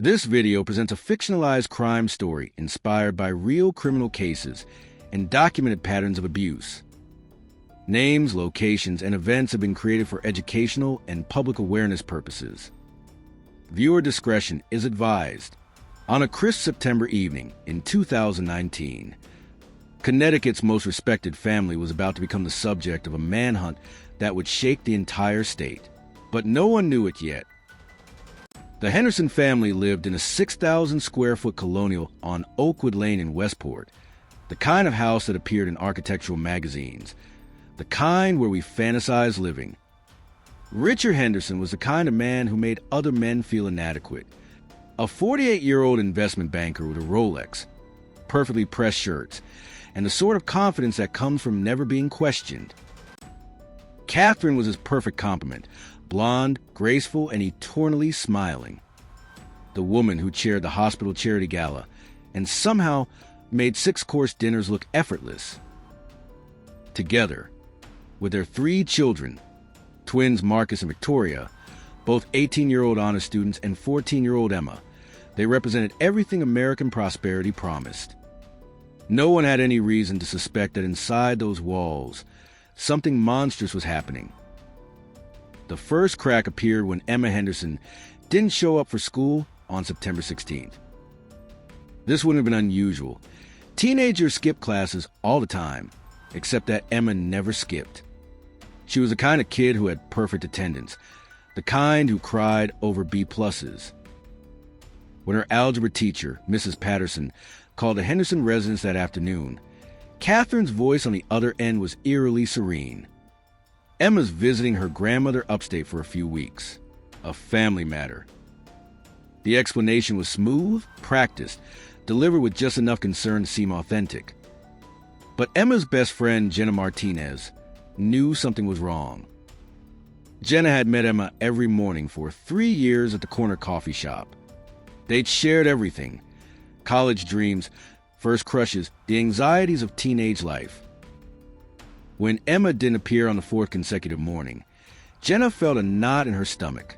This video presents a fictionalized crime story inspired by real criminal cases and documented patterns of abuse. Names, locations, and events have been created for educational and public awareness purposes. Viewer discretion is advised. On a crisp September evening in 2019, Connecticut's most respected family was about to become the subject of a manhunt that would shake the entire state. But no one knew it yet. The Henderson family lived in a 6,000-square-foot colonial on Oakwood Lane in Westport, the kind of house that appeared in architectural magazines, the kind where we fantasize living. Richard Henderson was the kind of man who made other men feel inadequate. A 48-year-old investment banker with a Rolex, perfectly pressed shirts, and the sort of confidence that comes from never being questioned. Catherine was his perfect complement, blonde, graceful, and eternally smiling. The woman who chaired the hospital charity gala and somehow made 6-course dinners look effortless. Together, with their 3 children, twins Marcus and Victoria, both 18-year-old honor students, and 14-year-old Emma, they represented everything American prosperity promised. No one had any reason to suspect that inside those walls, something monstrous was happening. The first crack appeared when Emma Henderson didn't show up for school on September 16th. This wouldn't have been unusual. Teenagers skip classes all the time, except that Emma never skipped. She was the kind of kid who had perfect attendance, the kind who cried over B+s. When her algebra teacher, Mrs. Patterson, called the Henderson residence that afternoon, Catherine's voice on the other end was eerily serene. Emma's visiting her grandmother upstate for a few weeks. A family matter. The explanation was smooth, practiced, delivered with just enough concern to seem authentic. But Emma's best friend, Jenna Martinez, knew something was wrong. Jenna had met Emma every morning for 3 years at the corner coffee shop. They'd shared everything: college dreams, first crushes, the anxieties of teenage life. When Emma didn't appear on the 4th consecutive morning, Jenna felt a knot in her stomach.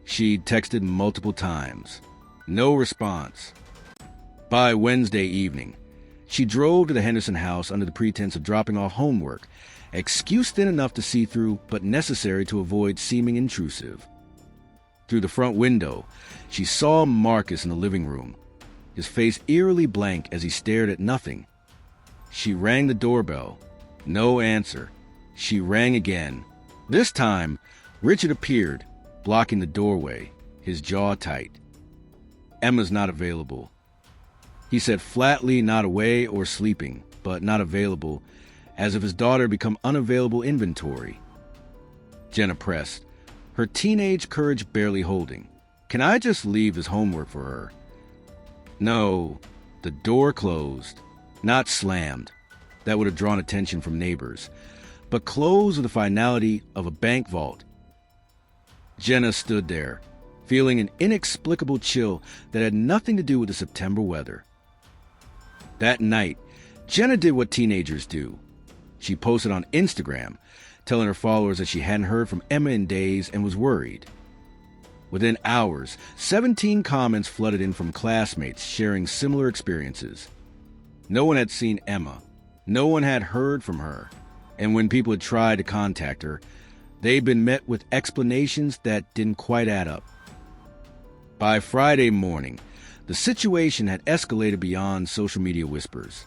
She'd texted multiple times. No response. By Wednesday evening, she drove to the Henderson house under the pretense of dropping off homework, excuse thin enough to see through but necessary to avoid seeming intrusive. Through the front window, she saw Marcus in the living room, his face eerily blank as he stared at nothing. She rang the doorbell. No answer. She rang again. This time, Richard appeared, blocking the doorway, his jaw tight. "Emma's not available," he said flatly, not away or sleeping, but not available, as if his daughter had become unavailable inventory. Jenna pressed, her teenage courage barely holding. "Can I just leave this homework for her?" No. The door closed, not slammed. That would have drawn attention from neighbors, but closed with the finality of a bank vault. Jenna stood there, feeling an inexplicable chill that had nothing to do with the September weather. That night, Jenna did what teenagers do. She posted on Instagram, telling her followers that she hadn't heard from Emma in days and was worried. Within hours, 17 comments flooded in from classmates sharing similar experiences. No one had seen Emma. No one had heard from her. And when people had tried to contact her, they'd been met with explanations that didn't quite add up. By Friday morning, the situation had escalated beyond social media whispers.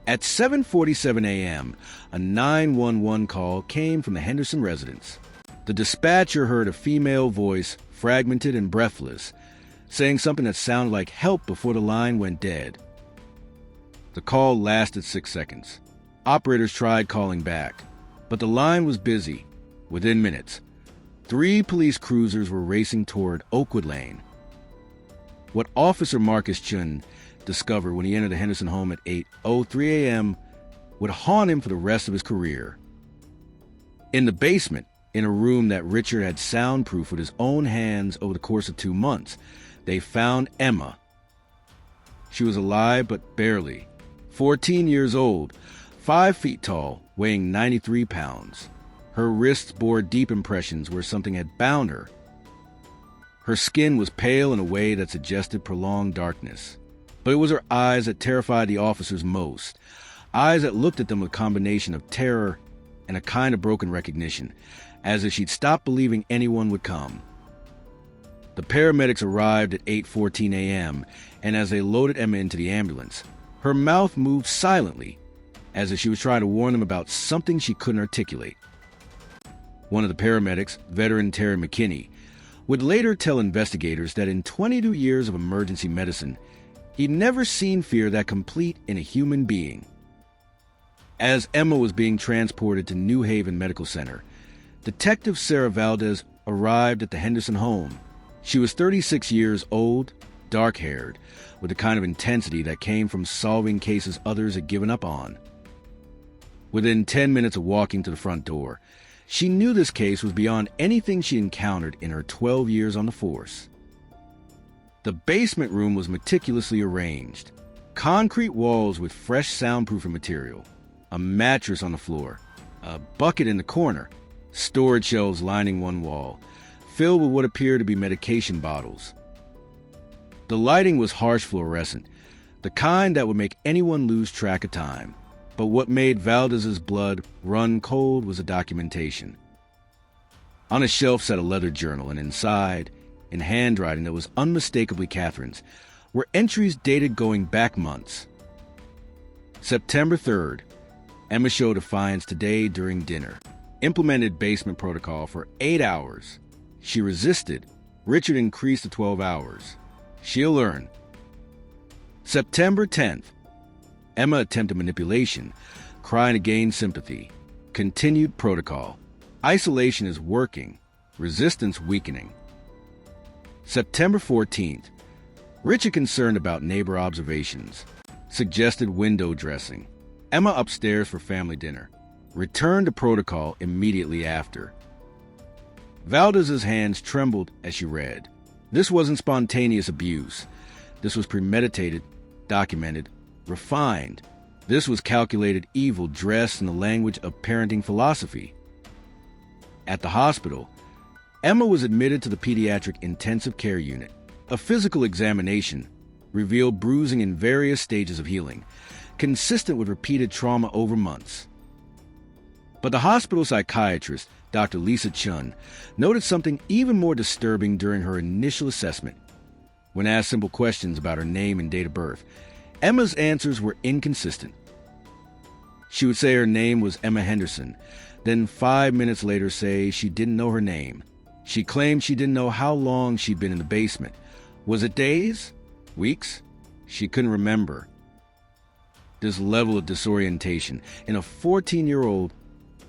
At 7:47 a.m., a 911 call came from the Henderson residence. The dispatcher heard a female voice, fragmented and breathless, saying something that sounded like help before the line went dead. The call lasted 6 seconds. Operators tried calling back, but the line was busy. Within minutes, 3 police cruisers were racing toward Oakwood Lane. What Officer Marcus Chun discovered when he entered the Henderson home at 8:03 a.m. would haunt him for the rest of his career. In the basement, in a room that Richard had soundproofed with his own hands over the course of 2 months, they found Emma. She was alive, but barely. 14 years old, 5 feet tall, weighing 93 pounds. Her wrists bore deep impressions where something had bound her. Her skin was pale in a way that suggested prolonged darkness. But it was her eyes that terrified the officers most. Eyes that looked at them with a combination of terror and a kind of broken recognition, as if she'd stopped believing anyone would come. The paramedics arrived at 8:14 a.m., and as they loaded Emma into the ambulance, her mouth moved silently, as if she was trying to warn them about something she couldn't articulate. One of the paramedics, veteran Terry McKinney, would later tell investigators that in 22 years of emergency medicine, he'd never seen fear that complete in a human being. As Emma was being transported to New Haven Medical Center, Detective Sarah Valdez arrived at the Henderson home. She was 36 years old, dark-haired, with the kind of intensity that came from solving cases others had given up on. Within 10 minutes of walking to the front door, she knew this case was beyond anything she encountered in her 12 years on the force. The basement room was meticulously arranged. Concrete walls with fresh soundproofing material, a mattress on the floor, a bucket in the corner, storage shelves lining one wall, filled with what appeared to be medication bottles. The lighting was harsh fluorescent, the kind that would make anyone lose track of time. But what made Valdez's blood run cold was the documentation. On a shelf sat a leather journal, and inside, in handwriting that was unmistakably Catherine's, were entries dated going back months. September 3rd, Emma showed defiance today during dinner. Implemented basement protocol for 8 hours. She resisted. Richard increased to 12 hours. She'll learn. September 10th, Emma attempted manipulation, crying to gain sympathy. Continued protocol. Isolation is working. Resistance weakening. September 14th. Richard concerned about neighbor observations. Suggested window dressing. Emma upstairs for family dinner. Returned to protocol immediately after. Valdez's hands trembled as she read. This wasn't spontaneous abuse. This was premeditated, documented, refined. This was calculated evil dressed in the language of parenting philosophy. At the hospital, Emma was admitted to the pediatric intensive care unit. A physical examination revealed bruising in various stages of healing, consistent with repeated trauma over months. But the hospital psychiatrist, Dr. Lisa Chun, noted something even more disturbing during her initial assessment. When asked simple questions about her name and date of birth, Emma's answers were inconsistent. She would say her name was Emma Henderson, then 5 minutes later say she didn't know her name. She claimed she didn't know how long she'd been in the basement. Was it days? Weeks? She couldn't remember. This level of disorientation in a 14-year-old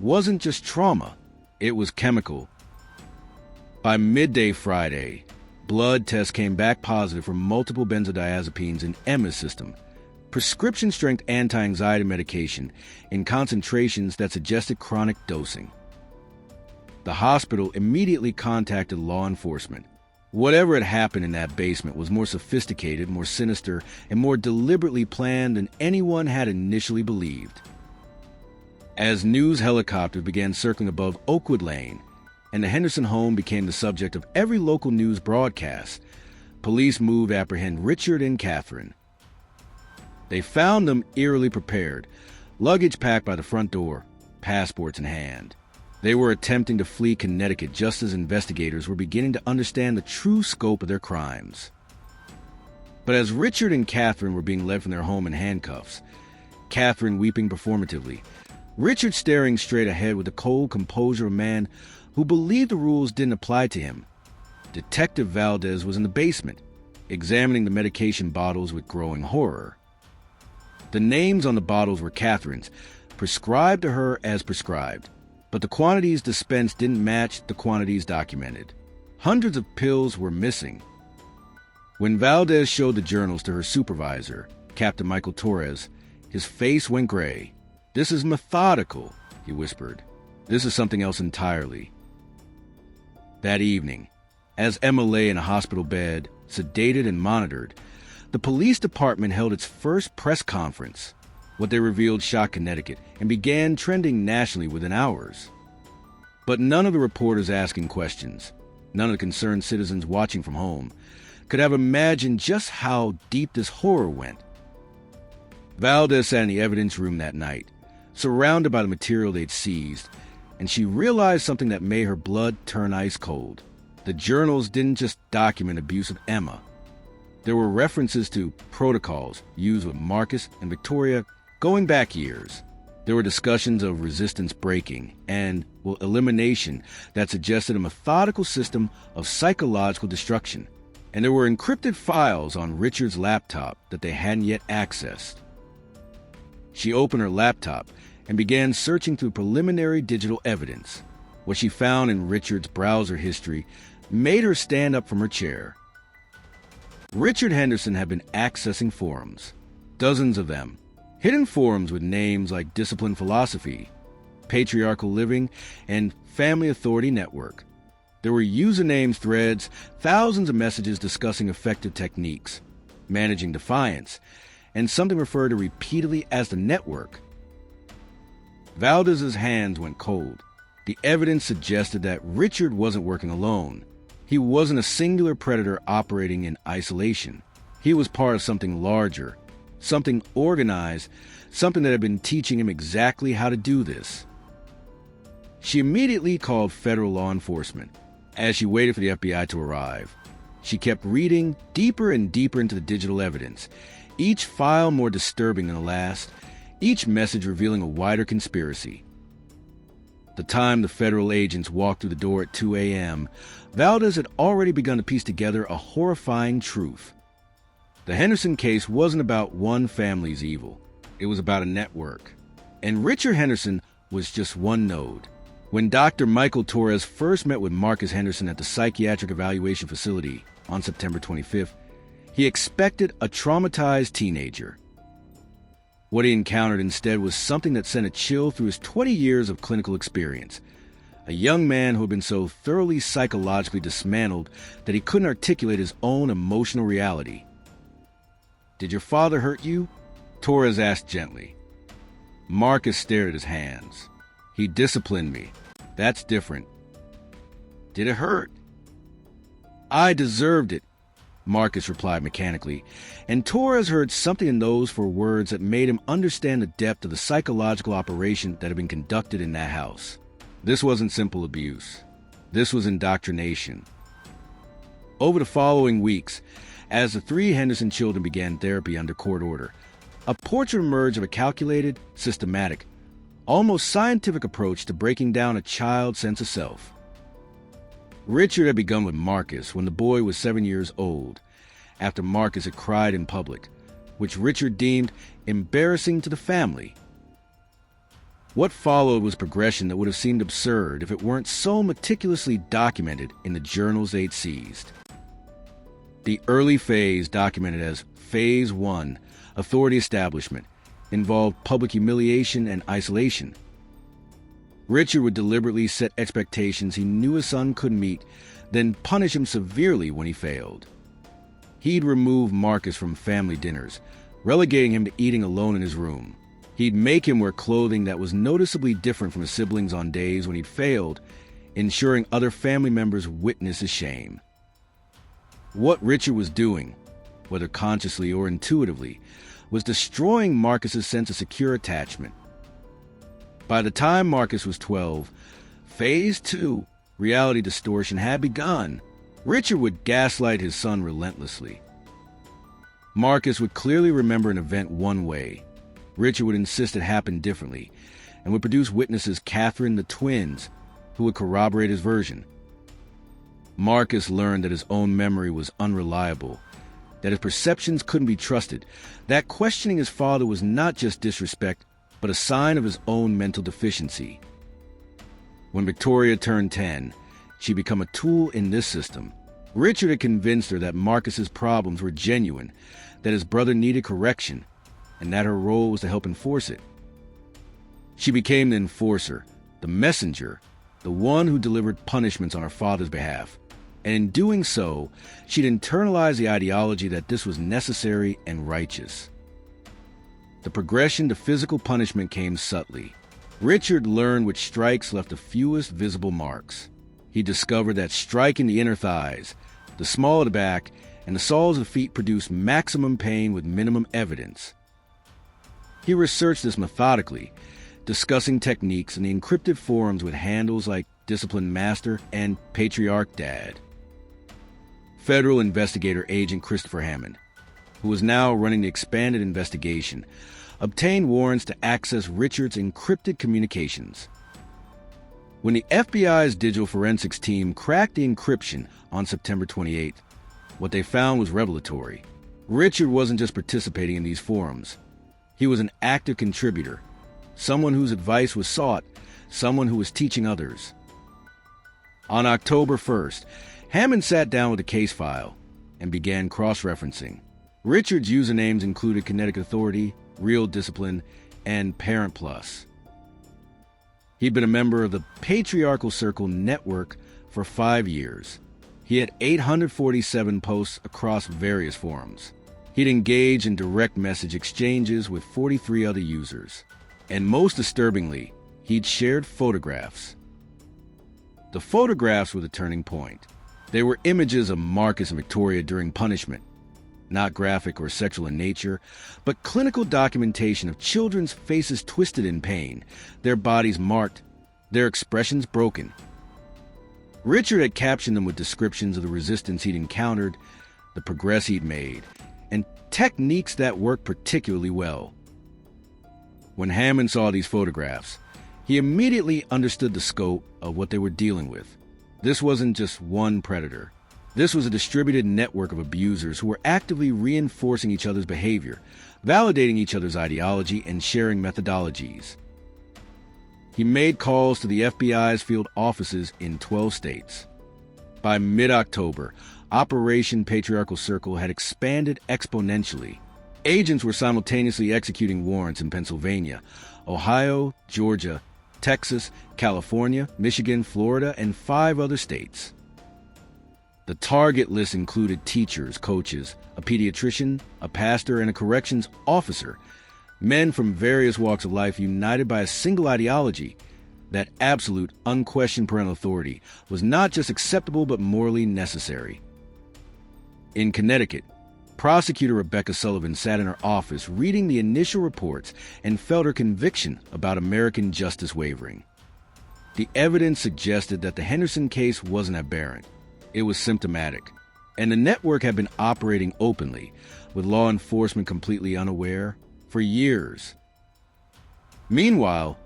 wasn't just trauma, it was chemical. By midday Friday, blood tests came back positive for multiple benzodiazepines in Emma's system, prescription-strength anti-anxiety medication in concentrations that suggested chronic dosing. The hospital immediately contacted law enforcement. Whatever had happened in that basement was more sophisticated, more sinister, and more deliberately planned than anyone had initially believed. As news helicopters began circling above Oakwood Lane, and the Henderson home became the subject of every local news broadcast, police moved to apprehend Richard and Catherine. They found them eerily prepared, luggage packed by the front door, passports in hand. They were attempting to flee Connecticut just as investigators were beginning to understand the true scope of their crimes. But as Richard and Catherine were being led from their home in handcuffs, Catherine weeping performatively, Richard staring straight ahead with the cold composure of a man who believed the rules didn't apply to him, Detective Valdez was in the basement, examining the medication bottles with growing horror. The names on the bottles were Catherine's, prescribed to her as prescribed, but the quantities dispensed didn't match the quantities documented. Hundreds of pills were missing. When Valdez showed the journals to her supervisor, Captain Michael Torres, his face went gray. "This is methodical," he whispered. "This is something else entirely." That evening, as Emma lay in a hospital bed, sedated and monitored, the police department held its first press conference. What they revealed shocked Connecticut and began trending nationally within hours. But none of the reporters asking questions, none of the concerned citizens watching from home could have imagined just how deep this horror went. Valdez sat in the evidence room that night, surrounded by the material they'd seized, and she realized something that made her blood turn ice cold. The journals didn't just document abuse of Emma. There were references to protocols used with Marcus and Victoria going back years. There were discussions of resistance breaking and, elimination that suggested a methodical system of psychological destruction. And there were encrypted files on Richard's laptop that they hadn't yet accessed. She opened her laptop and began searching through preliminary digital evidence. What she found in Richard's browser history made her stand up from her chair. Richard Henderson had been accessing forums, dozens of them, hidden forums with names like Disciplined Philosophy, Patriarchal Living, and Family Authority Network. There were username threads, thousands of messages discussing effective techniques, managing defiance, and something referred to repeatedly as the network. Valdez's hands went cold. The evidence suggested that Richard wasn't working alone. He wasn't a singular predator operating in isolation. He was part of something larger, something organized, something that had been teaching him exactly how to do this. She immediately called federal law enforcement. As she waited for the FBI to arrive, she kept reading deeper and deeper into the digital evidence, each file more disturbing than the last, each message revealing a wider conspiracy. The time the federal agents walked through the door at 2 a.m., Valdez had already begun to piece together a horrifying truth. The Henderson case wasn't about one family's evil. It was about a network. And Richard Henderson was just one node. When Dr. Michael Torres first met with Marcus Henderson at the psychiatric evaluation facility on September 25th, he expected a traumatized teenager. What he encountered instead was something that sent a chill through his 20 years of clinical experience. A young man who had been so thoroughly psychologically dismantled that he couldn't articulate his own emotional reality. "Did your father hurt you?" Torres asked gently. Marcus stared at his hands. "He disciplined me. That's different." "Did it hurt?" "I deserved it," Marcus replied mechanically, and Torres heard something in those four words that made him understand the depth of the psychological operation that had been conducted in that house. This wasn't simple abuse. This was indoctrination. Over the following weeks, as the three Henderson children began therapy under court order, a portrait emerged of a calculated, systematic, almost scientific approach to breaking down a child's sense of self. Richard had begun with Marcus when the boy was 7 years old, after Marcus had cried in public, which Richard deemed embarrassing to the family. What followed was progression that would have seemed absurd if it weren't so meticulously documented in the journals they'd seized. The early phase, documented as Phase 1, Authority Establishment, involved public humiliation and isolation. Richard would deliberately set expectations he knew his son couldn't meet, then punish him severely when he failed. He'd remove Marcus from family dinners, relegating him to eating alone in his room. He'd make him wear clothing that was noticeably different from his siblings on days when he'd failed, ensuring other family members witnessed his shame. What Richard was doing, whether consciously or intuitively, was destroying Marcus's sense of secure attachment. By the time Marcus was 12, Phase 2, reality distortion, had begun. Richard would gaslight his son relentlessly. Marcus would clearly remember an event one way. Richard would insist it happened differently, and would produce witnesses, Catherine, the twins, who would corroborate his version. Marcus learned that his own memory was unreliable, that his perceptions couldn't be trusted, that questioning his father was not just disrespect, but a sign of his own mental deficiency. When Victoria turned 10, she'd become a tool in this system. Richard had convinced her that Marcus's problems were genuine, that his brother needed correction, and that her role was to help enforce it. She became the enforcer, the messenger, the one who delivered punishments on her father's behalf. And in doing so, she'd internalized the ideology that this was necessary and righteous. The progression to physical punishment came subtly. Richard learned which strikes left the fewest visible marks. He discovered that striking the inner thighs, the small of the back, and the soles of the feet produced maximum pain with minimum evidence. He researched this methodically, discussing techniques in the encrypted forums with handles like Discipline Master and Patriarch Dad. Federal investigator agent Christopher Hammond, who was now running the expanded investigation, obtained warrants to access Richard's encrypted communications. When the FBI's digital forensics team cracked the encryption on September 28th, what they found was revelatory. Richard wasn't just participating in these forums. He was an active contributor, someone whose advice was sought, someone who was teaching others. On October 1st, Hammond sat down with the case file and began cross-referencing. Richard's usernames included Kinetic Authority, Real Discipline, and Parent Plus. He'd been a member of the Patriarchal Circle network for 5 years. He had 847 posts across various forums. He'd engaged in direct message exchanges with 43 other users. And most disturbingly, he'd shared photographs. The photographs were the turning point. They were images of Marcus and Victoria during punishment, not graphic or sexual in nature, but clinical documentation of children's faces twisted in pain, their bodies marked, their expressions broken. Richard had captioned them with descriptions of the resistance he'd encountered, the progress he'd made, and techniques that worked particularly well. When Hammond saw these photographs, he immediately understood the scope of what they were dealing with. This wasn't just one predator. This was a distributed network of abusers who were actively reinforcing each other's behavior, validating each other's ideology, and sharing methodologies. He made calls to the FBI's field offices in 12 states. By mid-October, Operation Patriarchal Circle had expanded exponentially. Agents were simultaneously executing warrants in Pennsylvania, Ohio, Georgia, Texas, California, Michigan, Florida, and 5 other states. The target list included teachers, coaches, a pediatrician, a pastor, and a corrections officer, men from various walks of life united by a single ideology that absolute, unquestioned parental authority was not just acceptable but morally necessary. In Connecticut, Prosecutor Rebecca Sullivan sat in her office reading the initial reports and felt her conviction about American justice wavering. The evidence suggested that the Henderson case wasn't aberrant. It was symptomatic, and the network had been operating openly, with law enforcement completely unaware, for years. Meanwhile,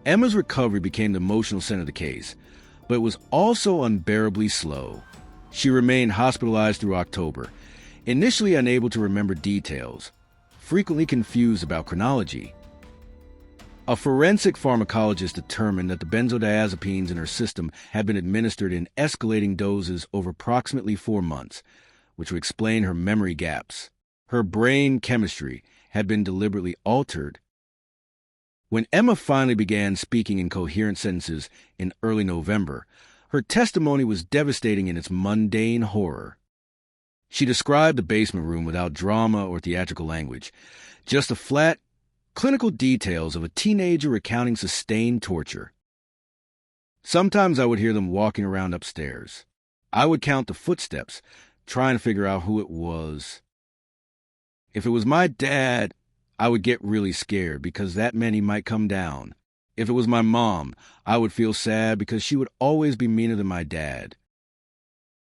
Emma's recovery became the emotional center of the case, but it was also unbearably slow. She remained hospitalized through October, initially unable to remember details, frequently confused about chronology. A forensic pharmacologist determined that the benzodiazepines in her system had been administered in escalating doses over approximately 4 months, which would explain her memory gaps. Her brain chemistry had been deliberately altered. When Emma finally began speaking in coherent sentences in early November, her testimony was devastating in its mundane horror. She described the basement room without drama or theatrical language, just the flat, clinical details of a teenager recounting sustained torture. Sometimes I would hear them walking around upstairs. I would count the footsteps, trying to figure out who it was. If it was my dad, I would get really scared because that meant he might come down. If it was my mom, I would feel sad because she would always be meaner than my dad.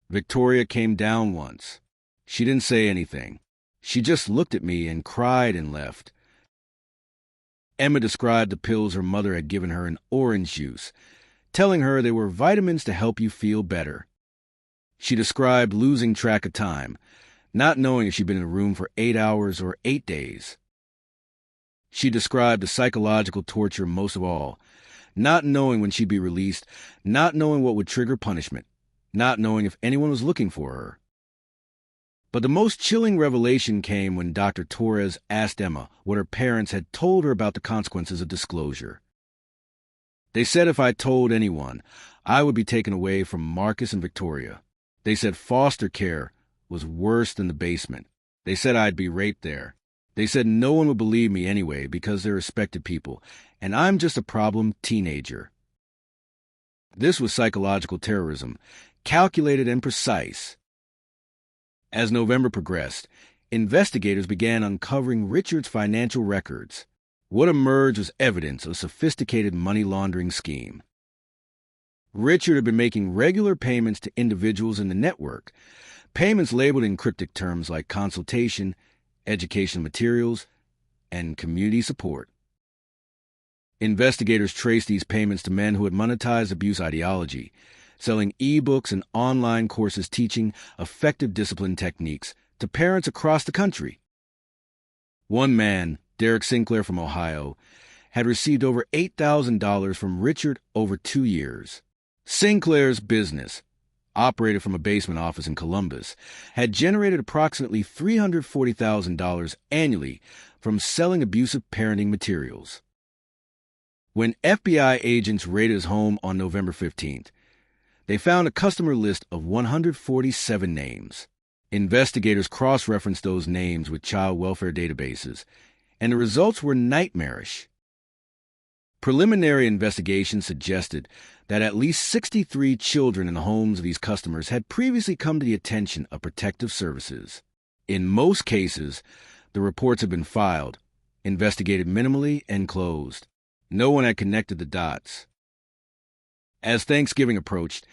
Victoria came down once. She didn't say anything. She just looked at me and cried and left. Emma described the pills her mother had given her in orange juice, telling her they were vitamins to help you feel better. She described losing track of time, not knowing if she'd been in a room for 8 hours or 8 days. She described the psychological torture most of all, not knowing when she'd be released, not knowing what would trigger punishment, not knowing if anyone was looking for her. But the most chilling revelation came when Dr. Torres asked Emma what her parents had told her about the consequences of disclosure. They said if I told anyone, I would be taken away from Marcus and Victoria. They said foster care was worse than the basement. They said I'd be raped there. They said no one would believe me anyway because they're respected people, and I'm just a problem teenager. This was psychological terrorism, calculated and precise. As November progressed, investigators began uncovering Richard's financial records. What emerged was evidence of a sophisticated money laundering scheme. Richard had been making regular payments to individuals in the network, payments labeled in cryptic terms like consultation, educational materials, and community support. Investigators traced these payments to men who had monetized abuse ideology, selling e-books and online courses teaching effective discipline techniques to parents across the country. One man, Derek Sinclair from Ohio, had received over $8,000 from Richard over 2 years. Sinclair's business, operated from a basement office in Columbus, had generated approximately $340,000 annually from selling abusive parenting materials. When FBI agents raided his home on November 15th, they found a customer list of 147 names. Investigators cross-referenced those names with child welfare databases, and the results were nightmarish. Preliminary investigations suggested that at least 63 children in the homes of these customers had previously come to the attention of protective services. In most cases, the reports had been filed, investigated minimally, and closed. No one had connected the dots. As Thanksgiving approached,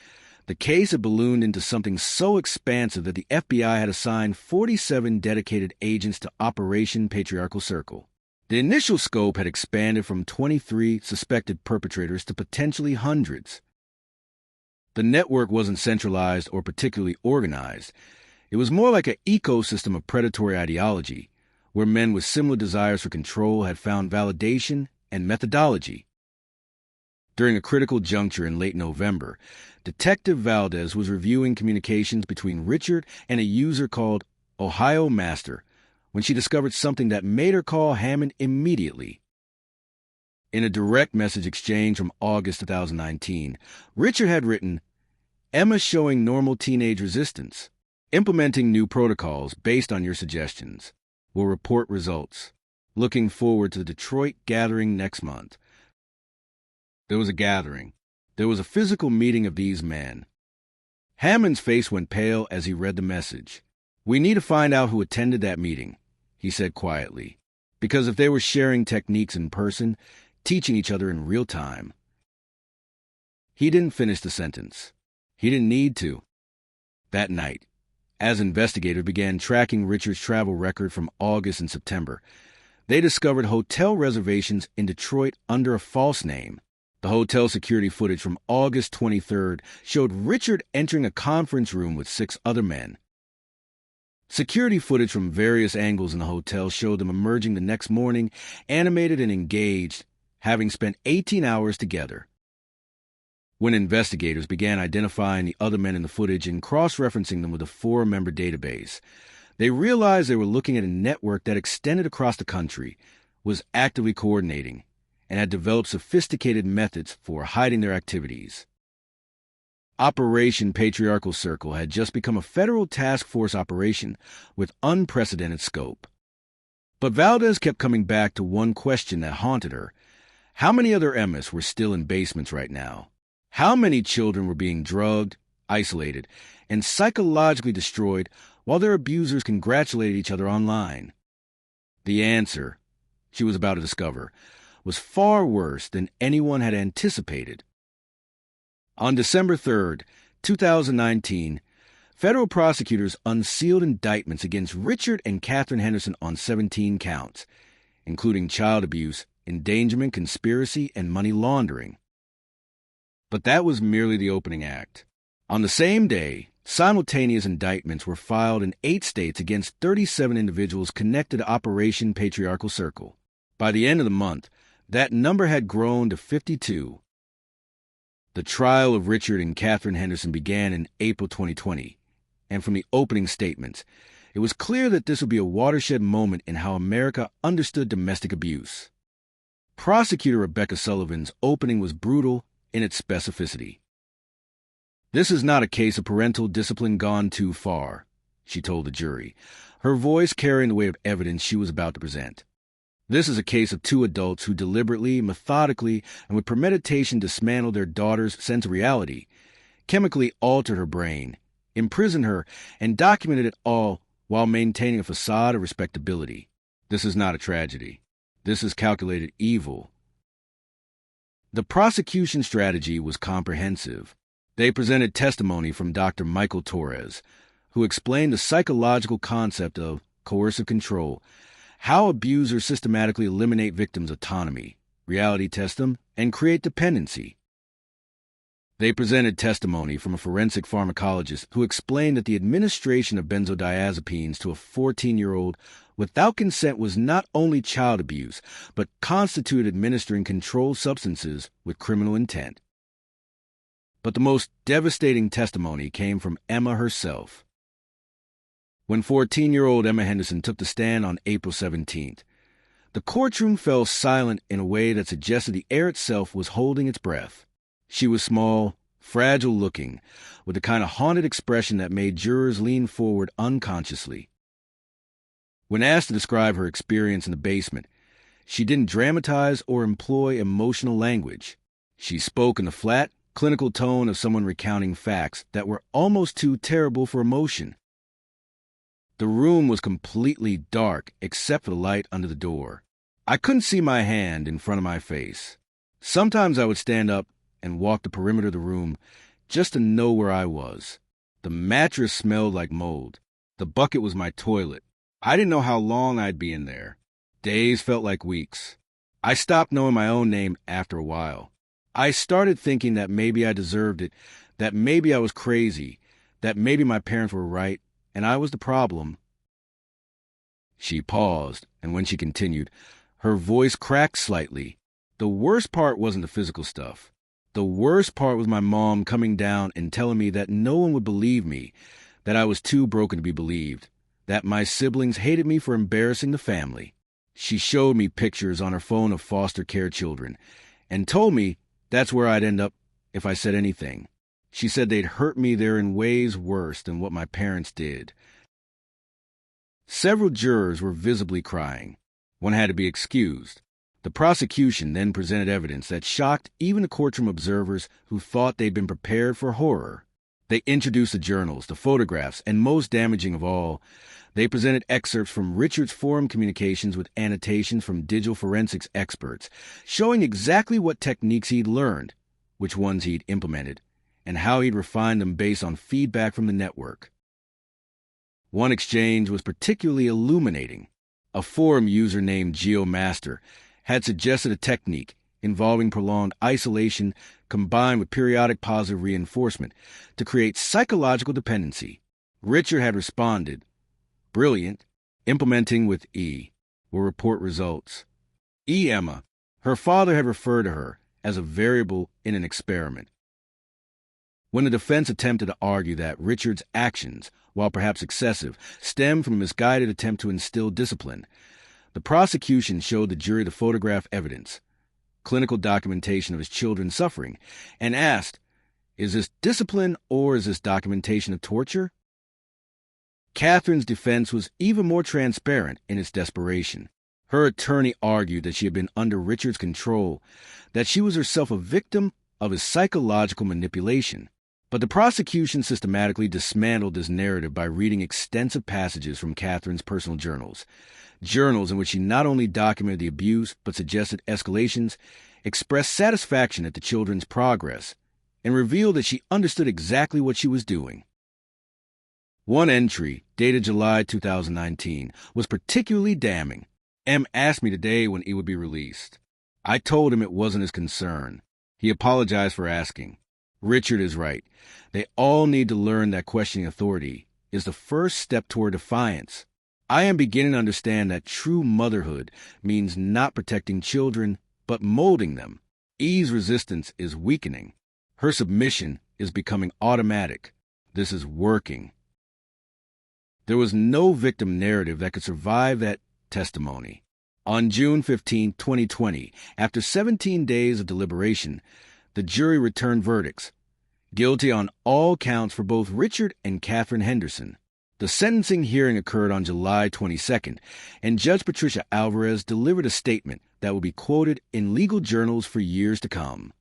the case had ballooned into something so expansive that the FBI had assigned 47 dedicated agents to Operation Patriarchal Circle. The initial scope had expanded from 23 suspected perpetrators to potentially hundreds. The network wasn't centralized or particularly organized. It was more like an ecosystem of predatory ideology, where men with similar desires for control had found validation and methodology. During a critical juncture in late November, Detective Valdez was reviewing communications between Richard and a user called Ohio Master when she discovered something that made her call Hammond immediately. In a direct message exchange from August 2019, Richard had written, "Emma showing normal teenage resistance. Implementing new protocols based on your suggestions. Will report results. Looking forward to the Detroit gathering next month." There was a gathering. There was a physical meeting of these men. Hammond's face went pale as he read the message. "We need to find out who attended that meeting," he said quietly, "because if they were sharing techniques in person, teaching each other in real time." He didn't finish the sentence. He didn't need to. That night, as investigators began tracking Richard's travel record from August and September, they discovered hotel reservations in Detroit under a false name. The hotel security footage from August 23rd showed Richard entering a conference room with 6 other men. Security footage from various angles in the hotel showed them emerging the next morning, animated and engaged, having spent 18 hours together. When investigators began identifying the other men in the footage and cross-referencing them with a 4-member database, they realized they were looking at a network that extended across the country, was actively coordinating, and had developed sophisticated methods for hiding their activities. Operation Patriarchal Circle had just become a federal task force operation with unprecedented scope. But Valdez kept coming back to one question that haunted her. How many other Emmas were still in basements right now? How many children were being drugged, isolated, and psychologically destroyed while their abusers congratulated each other online? The answer, she was about to discover, was far worse than anyone had anticipated. On December 3rd, 2019, federal prosecutors unsealed indictments against Richard and Catherine Henderson on 17 counts, including child abuse, endangerment, conspiracy, and money laundering. But that was merely the opening act. On the same day, simultaneous indictments were filed in 8 states against 37 individuals connected to Operation Patriarchal Circle. By the end of the month, that number had grown to 52. The trial of Richard and Catherine Henderson began in April 2020, and from the opening statements, it was clear that this would be a watershed moment in how America understood domestic abuse. Prosecutor Rebecca Sullivan's opening was brutal in its specificity. "This is not a case of parental discipline gone too far," she told the jury, her voice carrying the weight of evidence she was about to present. This is a case of two adults who deliberately, methodically, and with premeditation dismantled their daughter's sense of reality, chemically altered her brain, imprisoned her, and documented it all while maintaining a facade of respectability. This is not a tragedy. This is calculated evil. The prosecution strategy was comprehensive. They presented testimony from Dr. Michael Torres, who explained the psychological concept of coercive control, how abusers systematically eliminate victims' autonomy, reality test them, and create dependency. They presented testimony from a forensic pharmacologist who explained that the administration of benzodiazepines to a 14-year-old without consent was not only child abuse, but constituted administering controlled substances with criminal intent. But the most devastating testimony came from Emma herself. When 14-year-old Emma Henderson took the stand on April 17th, the courtroom fell silent in a way that suggested the air itself was holding its breath. She was small, fragile-looking, with the kind of haunted expression that made jurors lean forward unconsciously. When asked to describe her experience in the basement, she didn't dramatize or employ emotional language. She spoke in the flat, clinical tone of someone recounting facts that were almost too terrible for emotion. The room was completely dark except for the light under the door. I couldn't see my hand in front of my face. Sometimes I would stand up and walk the perimeter of the room just to know where I was. The mattress smelled like mold. The bucket was my toilet. I didn't know how long I'd be in there. Days felt like weeks. I stopped knowing my own name after a while. I started thinking that maybe I deserved it, that maybe I was crazy, that maybe my parents were right, and I was the problem. She paused, and when she continued, her voice cracked slightly. The worst part wasn't the physical stuff. The worst part was my mom coming down and telling me that no one would believe me, that I was too broken to be believed, that my siblings hated me for embarrassing the family. She showed me pictures on her phone of foster care children and told me that's where I'd end up if I said anything. She said they'd hurt me there in ways worse than what my parents did. Several jurors were visibly crying. One had to be excused. The prosecution then presented evidence that shocked even the courtroom observers who thought they'd been prepared for horror. They introduced the journals, the photographs, and most damaging of all, they presented excerpts from Richard's forum communications with annotations from digital forensics experts, showing exactly what techniques he'd learned, which ones he'd implemented, and how he'd refined them based on feedback from the network. One exchange was particularly illuminating. A forum user named GeoMaster had suggested a technique involving prolonged isolation combined with periodic positive reinforcement to create psychological dependency. Richard had responded, "Brilliant. Implementing with E. Will report results." Emma. Her father had referred to her as a variable in an experiment. When the defense attempted to argue that Richard's actions, while perhaps excessive, stemmed from a misguided attempt to instill discipline, the prosecution showed the jury the photograph evidence, clinical documentation of his children's suffering, and asked, is this discipline or is this documentation of torture? Catherine's defense was even more transparent in its desperation. Her attorney argued that she had been under Richard's control, that she was herself a victim of his psychological manipulation. But the prosecution systematically dismantled this narrative by reading extensive passages from Catherine's personal journals in which she not only documented the abuse but suggested escalations, expressed satisfaction at the children's progress, and revealed that she understood exactly what she was doing. One entry, dated July 2019, was particularly damning. M asked me today when it would be released. I told him it wasn't his concern. He apologized for asking. Richard is right. They all need to learn that questioning authority is the first step toward defiance. I am beginning to understand that true motherhood means not protecting children, but molding them. E's resistance is weakening. Her submission is becoming automatic. This is working. There was no victim narrative that could survive that testimony. On June 15, 2020, after 17 days of deliberation, the jury returned verdicts, guilty on all counts for both Richard and Catherine Henderson. The sentencing hearing occurred on July 22nd, and Judge Patricia Alvarez delivered a statement that will be quoted in legal journals for years to come.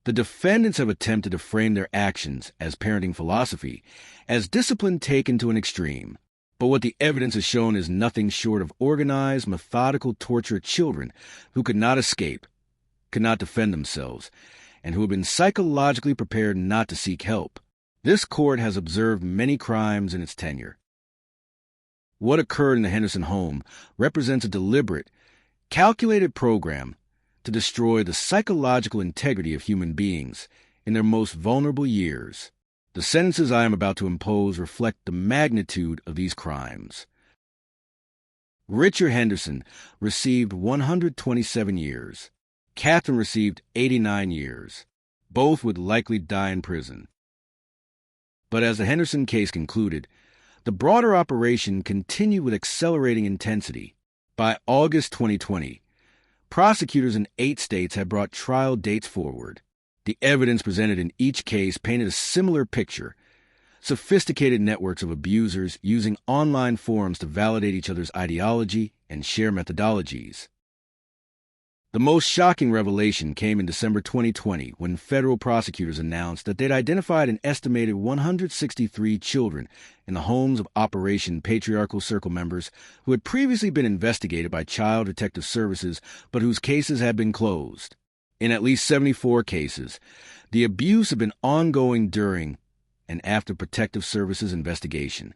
The defendants have attempted to frame their actions as parenting philosophy, as discipline taken to an extreme. But what the evidence has shown is nothing short of organized, methodical torture of children who could not escape, could not defend themselves, and who have been psychologically prepared not to seek help. This court has observed many crimes in its tenure. What occurred in the Henderson home represents a deliberate, calculated program to destroy the psychological integrity of human beings in their most vulnerable years. The sentences I am about to impose reflect the magnitude of these crimes. Richard Henderson received 127 years. Catherine received 89 years. Both would likely die in prison. But as the Henderson case concluded, the broader operation continued with accelerating intensity. By August 2020, prosecutors in 8 states had brought trial dates forward. The evidence presented in each case painted a similar picture: sophisticated networks of abusers using online forums to validate each other's ideology and share methodologies. The most shocking revelation came in December 2020 when federal prosecutors announced that they'd identified an estimated 163 children in the homes of Operation Patriarchal Circle members who had previously been investigated by Child Protective Services but whose cases had been closed. In at least 74 cases, the abuse had been ongoing during and after Protective Services investigation.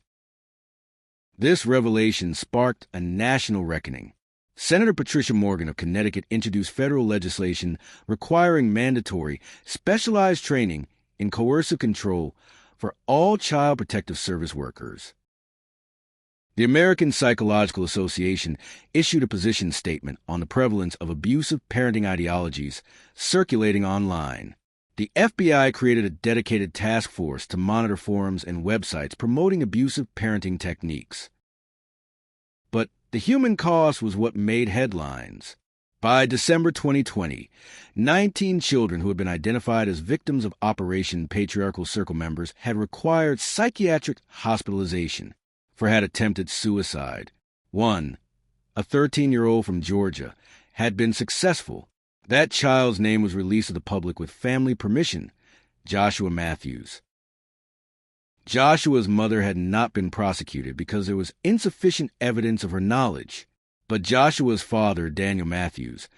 This revelation sparked a national reckoning. Senator Patricia Morgan of Connecticut introduced federal legislation requiring mandatory, specialized training in coercive control for all Child Protective Service workers. The American Psychological Association issued a position statement on the prevalence of abusive parenting ideologies circulating online. The FBI created a dedicated task force to monitor forums and websites promoting abusive parenting techniques. But the human cost was what made headlines. By December 2020, 19 children who had been identified as victims of Operation Patriarchal Circle members had required psychiatric hospitalization for had attempted suicide. One, a 13-year-old from Georgia, had been successful. That child's name was released to the public with family permission: Joshua Matthews. Joshua's mother had not been prosecuted because there was insufficient evidence of her knowledge. But Joshua's father, Daniel Matthews,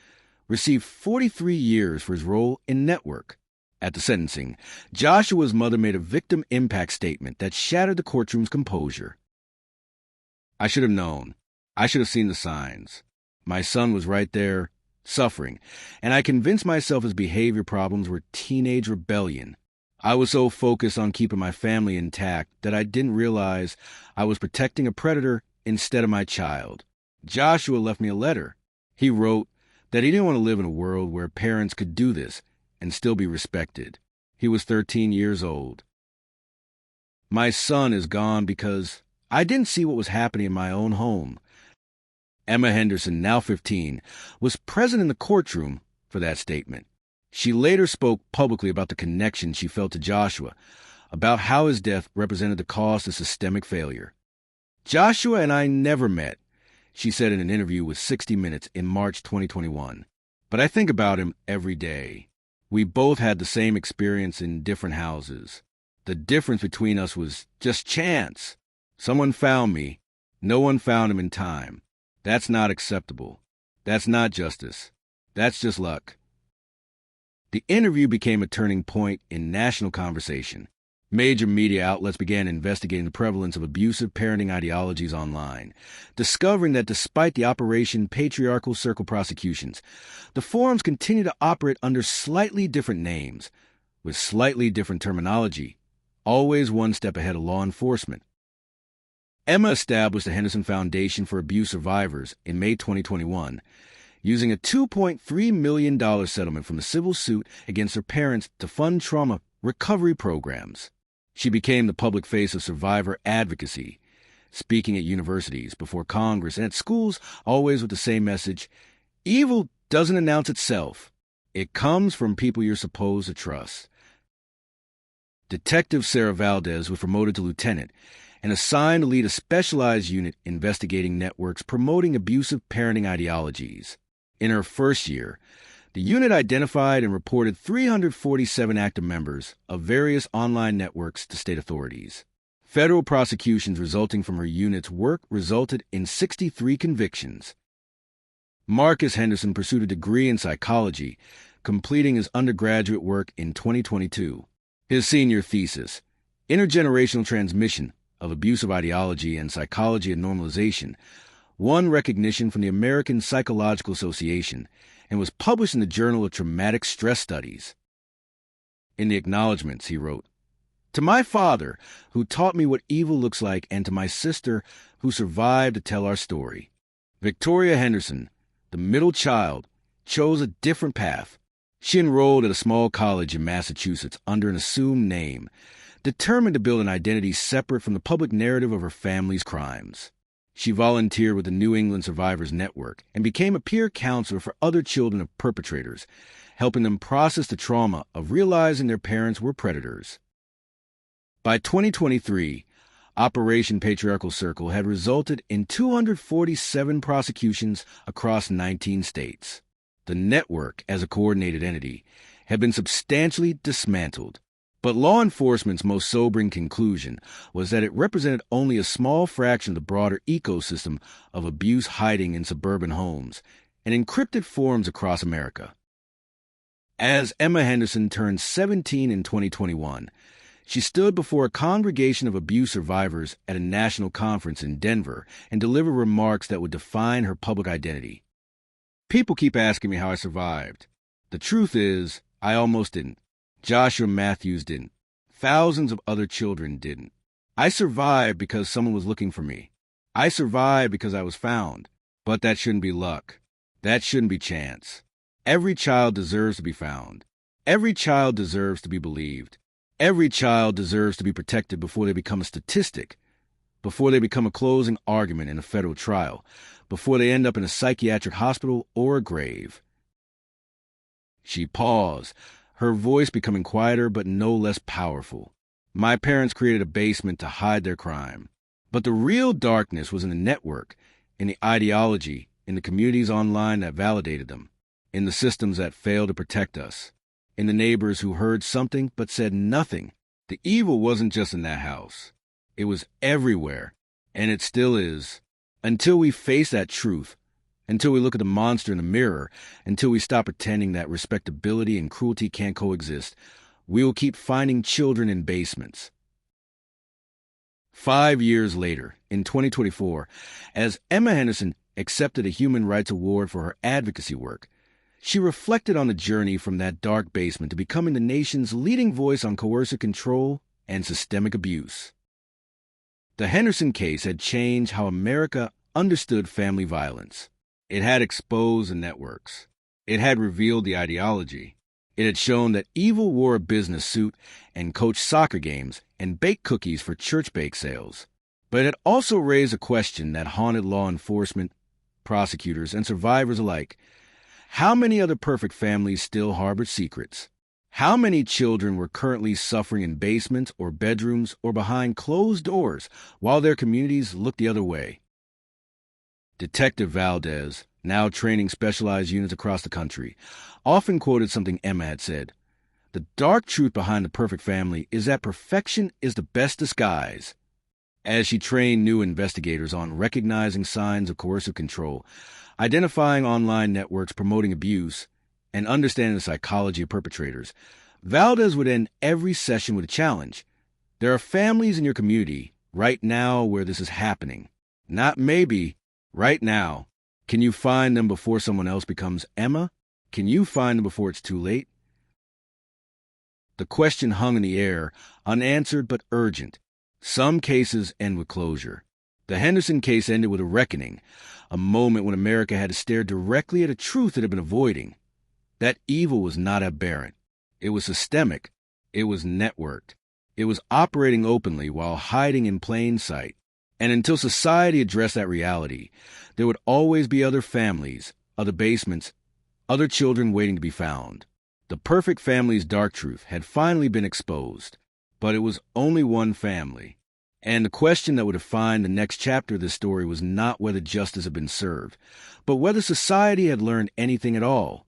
received 43 years for his role in Network. At the sentencing, Joshua's mother made a victim impact statement that shattered the courtroom's composure. "I should have known. I should have seen the signs. My son was right there, suffering, and I convinced myself his behavior problems were teenage rebellion. I was so focused on keeping my family intact that I didn't realize I was protecting a predator instead of my child." Joshua left me a letter. He wrote that he didn't want to live in a world where parents could do this and still be respected. He was 13 years old. "My son is gone because I didn't see what was happening in my own home." Emma Henderson, now 15, was present in the courtroom for that statement. She later spoke publicly about the connection she felt to Joshua, about how his death represented the cost of systemic failure. "Joshua and I never met," she said in an interview with 60 Minutes in March 2021. "But I think about him every day. We both had the same experience in different houses. The difference between us was just chance. Someone found me. No one found him in time. That's not acceptable. That's not justice. That's just luck." The interview became a turning point in national conversation. Major media outlets began investigating the prevalence of abusive parenting ideologies online, discovering that despite the Operation Patriarchal Circle prosecutions, the forums continue to operate under slightly different names, with slightly different terminology, always one step ahead of law enforcement. Emma established the Henderson Foundation for Abuse Survivors in May 2021, using a $2.3 million settlement from a civil suit against her parents to fund trauma recovery programs. She became the public face of survivor advocacy, speaking at universities, before Congress, and at schools, always with the same message: evil doesn't announce itself. It comes from people you're supposed to trust. Detective Sarah Valdez was promoted to lieutenant, and assigned to lead a specialized unit investigating networks promoting abusive parenting ideologies. In her first year, the unit identified and reported 347 active members of various online networks to state authorities. Federal prosecutions resulting from her unit's work resulted in 63 convictions. Marcus Henderson pursued a degree in psychology, completing his undergraduate work in 2022. His senior thesis, Intergenerational Transmission of Abusive Ideology and Psychology and Normalization, won recognition from the American Psychological Association and was published in the Journal of Traumatic Stress Studies. In the acknowledgments, he wrote, "To my father, who taught me what evil looks like, and to my sister, who survived to tell our story. Victoria Henderson, the middle child, chose a different path. She enrolled at a small college in Massachusetts under an assumed name, determined to build an identity separate from the public narrative of her family's crimes. She volunteered with the New England Survivors Network and became a peer counselor for other children of perpetrators, helping them process the trauma of realizing their parents were predators." By 2023, Operation Patriarchal Circle had resulted in 247 prosecutions across 19 states. The network, as a coordinated entity, had been substantially dismantled. But law enforcement's most sobering conclusion was that it represented only a small fraction of the broader ecosystem of abuse hiding in suburban homes and encrypted forums across America. As Emma Henderson turned 17 in 2021, she stood before a congregation of abuse survivors at a national conference in Denver and delivered remarks that would define her public identity. "People keep asking me how I survived. The truth is, I almost didn't. Joshua Matthews didn't. Thousands of other children didn't. I survived because someone was looking for me. I survived because I was found. But that shouldn't be luck. That shouldn't be chance. Every child deserves to be found. Every child deserves to be believed. Every child deserves to be protected before they become a statistic, before they become a closing argument in a federal trial, before they end up in a psychiatric hospital or a grave." She paused, her voice becoming quieter but no less powerful. "My parents created a basement to hide their crime. But the real darkness was in the network, in the ideology, in the communities online that validated them, in the systems that failed to protect us, in the neighbors who heard something but said nothing. The evil wasn't just in that house. It was everywhere, and it still is. Until we face that truth, until we look at the monster in the mirror, until we stop pretending that respectability and cruelty can't coexist, we will keep finding children in basements." 5 years later, in 2024, as Emma Henderson accepted a Human Rights Award for her advocacy work, she reflected on the journey from that dark basement to becoming the nation's leading voice on coercive control and systemic abuse. The Henderson case had changed how America understood family violence. It had exposed the networks. It had revealed the ideology. It had shown that evil wore a business suit and coached soccer games and baked cookies for church bake sales. But it had also raised a question that haunted law enforcement, prosecutors, and survivors alike. How many other perfect families still harbored secrets? How many children were currently suffering in basements or bedrooms or behind closed doors while their communities looked the other way? Detective Valdez, now training specialized units across the country, often quoted something Emma had said. "The dark truth behind the perfect family is that perfection is the best disguise." As she trained new investigators on recognizing signs of coercive control, identifying online networks promoting abuse, and understanding the psychology of perpetrators, Valdez would end every session with a challenge. There are families in your community right now where this is happening. Not maybe, right now. Can you find them before someone else becomes Emma? Can you find them before it's too late? The question hung in the air, unanswered but urgent. Some cases end with closure. The Henderson case ended with a reckoning, a moment when America had to stare directly at a truth it had been avoiding. That evil was not aberrant. It was systemic. It was networked. It was operating openly while hiding in plain sight. And until society addressed that reality, there would always be other families, other basements, other children waiting to be found. The perfect family's dark truth had finally been exposed, but it was only one family. And the question that would define the next chapter of this story was not whether justice had been served, but whether society had learned anything at all.